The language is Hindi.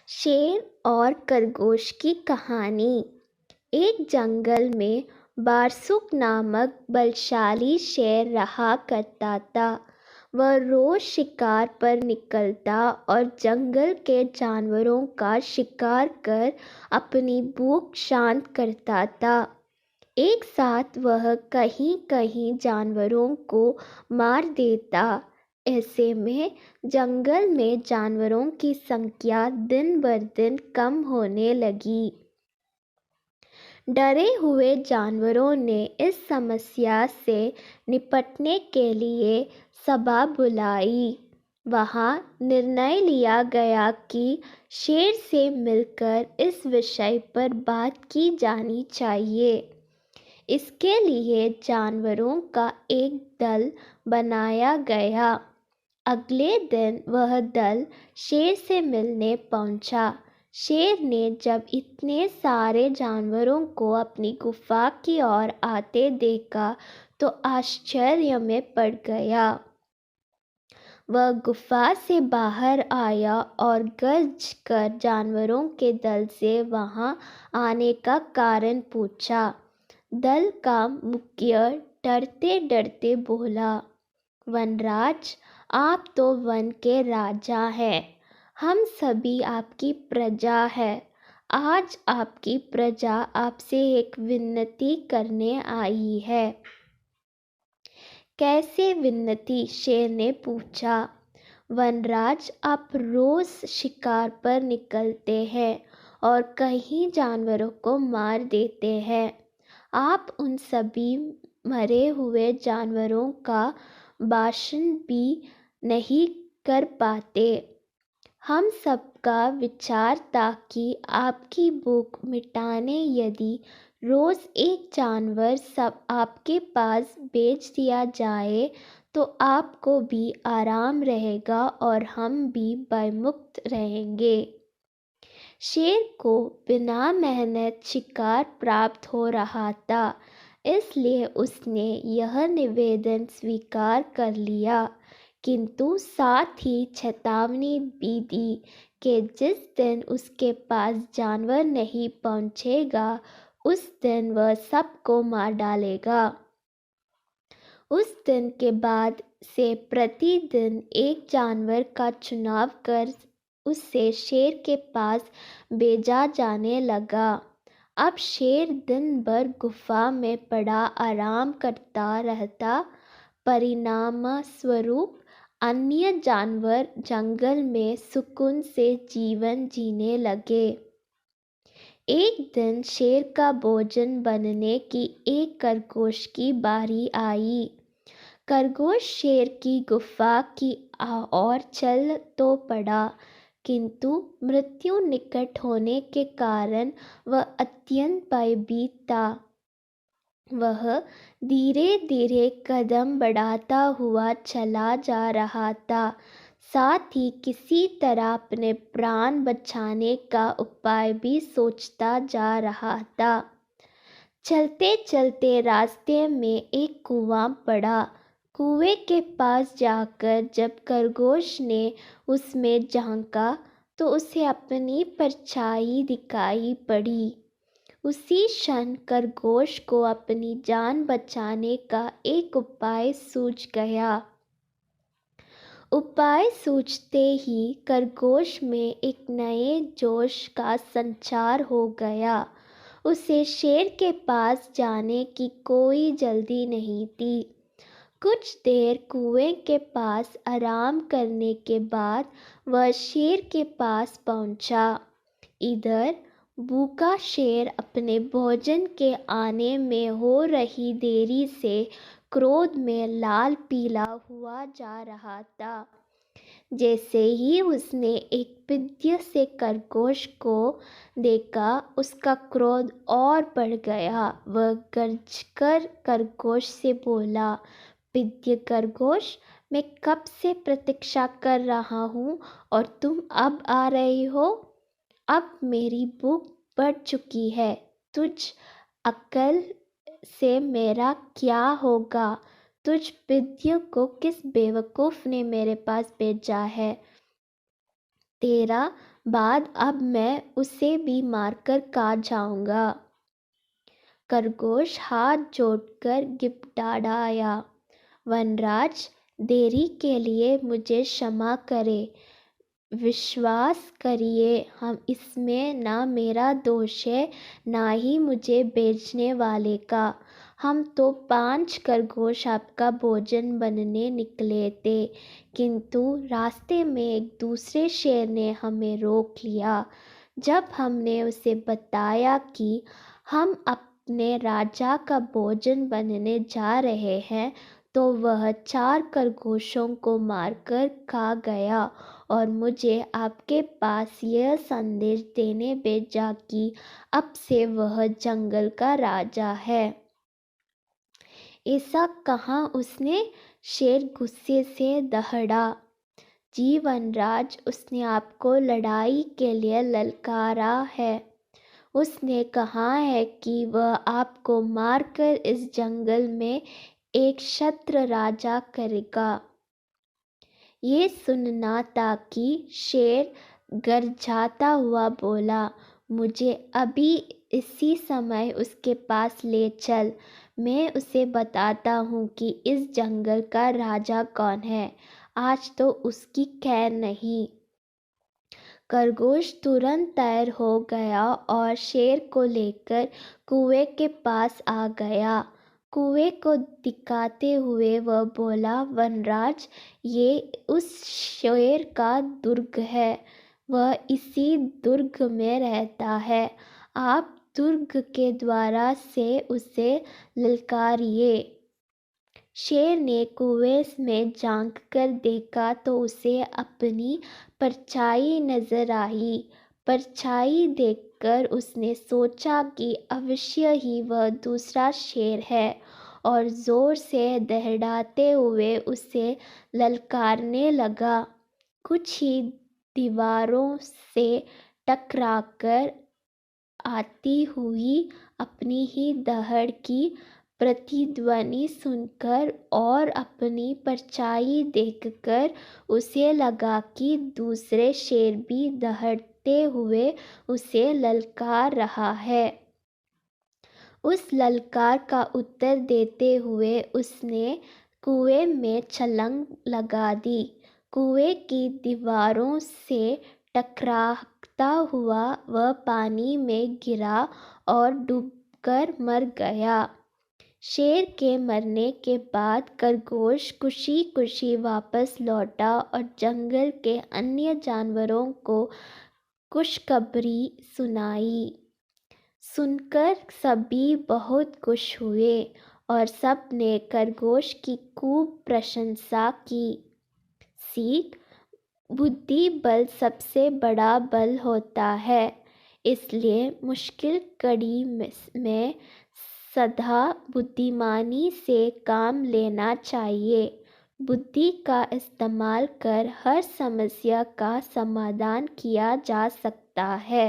शेर और खरगोश की कहानी। एक जंगल में बारसुक नामक बलशाली शेर रहा करता था। वह रोज शिकार पर निकलता और जंगल के जानवरों का शिकार कर अपनी भूख शांत करता था। एक साथ वह कहीं कहीं जानवरों को मार देता। ऐसे में जंगल में जानवरों की संख्या दिन ब दिन कम होने लगी। डरे हुए जानवरों ने इस समस्या से निपटने के लिए सभा बुलाई। वहां निर्णय लिया गया कि शेर से मिलकर इस विषय पर बात की जानी चाहिए। इसके लिए जानवरों का एक दल बनाया गया। अगले दिन वह दल शेर से मिलने पहुंचा। शेर ने जब इतने सारे जानवरों को अपनी गुफा की ओर आते देखा तो आश्चर्य में पड़ गया। वह गुफा से बाहर आया और गर्ज कर जानवरों के दल से वहां आने का कारण पूछा। दल का मुखिया डरते डरते बोला, वनराज, आप तो वन के राजा हैं। हम सभी आपकी प्रजा है। आज आपकी प्रजा आपसे एक विनती करने आई है। कैसे विनती? शेर ने पूछा। वनराज, आप रोज शिकार पर निकलते हैं और कई जानवरों को मार देते हैं। आप उन सभी मरे हुए जानवरों का भाषण भी नहीं कर पाते। हम सबका विचार था कि आपकी भूख मिटाने यदि रोज एक जानवर सब आपके पास बेच दिया जाए तो आपको भी आराम रहेगा और हम भी भयमुक्त रहेंगे। शेर को बिना मेहनत शिकार प्राप्त हो रहा था, इसलिए उसने यह निवेदन स्वीकार कर लिया, किंतु साथ ही चेतावनी भी दी कि जिस दिन उसके पास जानवर नहीं पहुंचेगा उस दिन वह सबको मार डालेगा। उस दिन के बाद से प्रतिदिन एक जानवर का चुनाव कर उससे शेर के पास भेजा जाने लगा। अब शेर दिन भर गुफा में पड़ा आराम करता रहता। परिणामस्वरूप अन्य जानवर जंगल में सुकून से जीवन जीने लगे। एक दिन शेर का भोजन बनने की एक खरगोश की बारी आई। खरगोश शेर की गुफा की ओर चल तो पड़ा, किंतु मृत्यु निकट होने के कारण वह अत्यंत भयभीत था। वह धीरे धीरे कदम बढ़ाता हुआ चला जा रहा था, साथ ही किसी तरह अपने प्राण बचाने का उपाय भी सोचता जा रहा था। चलते चलते रास्ते में एक कुआं पड़ा। कुएं के पास जाकर जब खरगोश ने उसमें झांका तो उसे अपनी परछाई दिखाई पड़ी। उसी क्षण खरगोश को अपनी जान बचाने का एक उपाय सूझ गया। उपाय सूझते ही खरगोश में एक नए जोश का संचार हो गया। उसे शेर के पास जाने की कोई जल्दी नहीं थी। कुछ देर कुएं के पास आराम करने के बाद वह शेर के पास पहुंचा। इधर भूखा शेर अपने भोजन के आने में हो रही देरी से क्रोध में लाल पीला हुआ जा रहा था। जैसे ही उसने एक पिद्य से खरगोश को देखा, उसका क्रोध और बढ़ गया। वह गरजकर खरगोश से बोला, पिद्य खरगोश, मैं कब से प्रतीक्षा कर रहा हूँ और तुम अब आ रही हो। अब मेरी भूख बढ़ चुकी है। तुझ अक्ल से मेरा क्या होगा? तुझ पिद्य को किस बेवकूफ़ ने मेरे पास भेजा है? तेरा बाद अब मैं उसे भी मारकर खा जाऊंगा। खरगोश हाथ जोड़कर गिड़गिड़ाया, वनराज, देरी के लिए मुझे क्षमा करें। विश्वास करिए, हम इसमें ना मेरा दोष है, ना ही मुझे बेचने वाले का। हम तो 5 खरगोश आपका भोजन बनने निकले थे, किंतु रास्ते में एक दूसरे शेर ने हमें रोक लिया। जब हमने उसे बताया कि हम अपने राजा का भोजन बनने जा रहे हैं, तो वह 4 खरगोशों को मारकर खा गया और मुझे आपके पास यह संदेश देने भेजा कि अब से वह जंगल का राजा है। ऐसा कहा उसने। शेर गुस्से से दहड़ा। जी वनराज, उसने आपको लड़ाई के लिए ललकारा है। उसने कहा है कि वह आपको मारकर इस जंगल में एक क्षत्र राजा करेगा। ये सुनना था कि शेर गरजाता हुआ बोला, मुझे अभी इसी समय उसके पास ले चल। मैं उसे बताता हूँ कि इस जंगल का राजा कौन है। आज तो उसकी खैर नहीं। खरगोश तुरंत तैयार हो गया और शेर को लेकर कुएं के पास आ गया। कुएं को दिखाते हुए वह बोला, वनराज, ये उस शेर का दुर्ग है। वह इसी दुर्ग में रहता है। आप दुर्ग के द्वार से उसे ललकारिए। शेर ने कुएं में झांक कर देखा तो उसे अपनी परछाई नजर आई। परछाई देखकर उसने सोचा कि अवश्य ही वह दूसरा शेर है, और जोर से दहड़ाते हुए उसे ललकारने लगा। कुछ ही दीवारों से टकराकर आती हुई अपनी ही दहड़ की प्रतिध्वनि सुनकर और अपनी परछाई देखकर उसे लगा कि दूसरे शेर भी दहड़ते हुए उसे ललकार रहा है। उस ललकार का उत्तर देते हुए उसने कुएं में छलांग लगा दी। कुएं की दीवारों से टकराता हुआ वह पानी में गिरा और डूबकर मर गया। शेर के मरने के बाद खरगोश खुशी खुशी वापस लौटा और जंगल के अन्य जानवरों को खुशखबरी सुनाई। सुनकर सभी बहुत खुश हुए और सब ने खरगोश की खूब प्रशंसा की। सीख: बुद्धि बल सबसे बड़ा बल होता है, इसलिए मुश्किल घड़ी में सदा बुद्धिमानी से काम लेना चाहिए। बुद्धि का इस्तेमाल कर हर समस्या का समाधान किया जा सकता है।